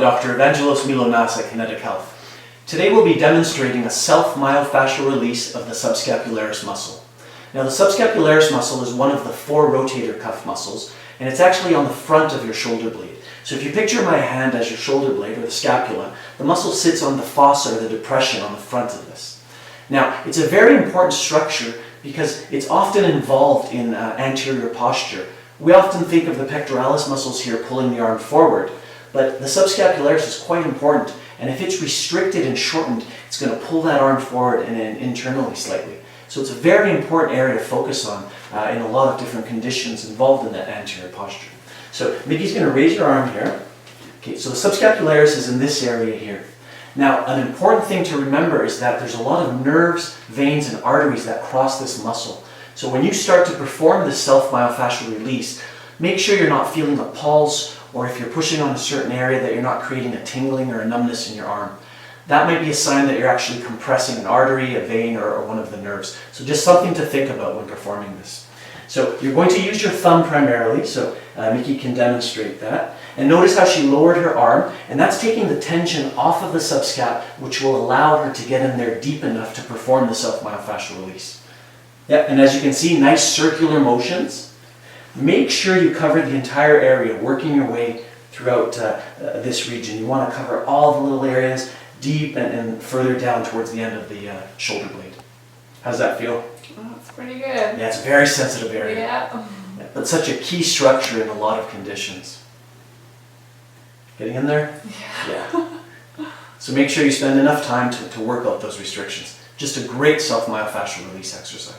Dr. Evangelos Milonas at Kinetic Health. Today we'll be demonstrating a self-myofascial release of the subscapularis muscle. Now the subscapularis muscle is one of the 4 rotator cuff muscles, and it's actually on the front of your shoulder blade. So if you picture my hand as your shoulder blade, or the scapula, the muscle sits on the fossa, or the depression on the front of this. Now it's a very important structure because it's often involved in anterior posture. We often think of the pectoralis muscles here pulling the arm forward, but the subscapularis is quite important, and if it's restricted and shortened, it's going to pull that arm forward and then internally slightly. So it's a very important area to focus on in a lot of different conditions involved in that anterior posture. So Mickey's going to raise your arm here. Okay, so the subscapularis is in this area here. Now, an important thing to remember is that there's a lot of nerves, veins, and arteries that cross this muscle. So when you start to perform this self-myofascial release, make sure you're not feeling a pulse, or if you're pushing on a certain area that you're not creating a tingling or a numbness in your arm. That might be a sign that you're actually compressing an artery, a vein, or one of the nerves. So just something to think about when performing this. So you're going to use your thumb primarily, so Mickey can demonstrate that. And notice how she lowered her arm, and that's taking the tension off of the subscap, which will allow her to get in there deep enough to perform the self-myofascial release. Yeah, and as you can see, nice circular motions. Make sure you cover the entire area, working your way throughout this region. You want to cover all the little areas, deep and further down towards the end of the shoulder blade. How does that feel? Oh, it's pretty good. Yeah, it's a very sensitive area. Yeah. But such a key structure in a lot of conditions. Getting in there? Yeah. So make sure you spend enough time to work out those restrictions. Just a great self-myofascial release exercise.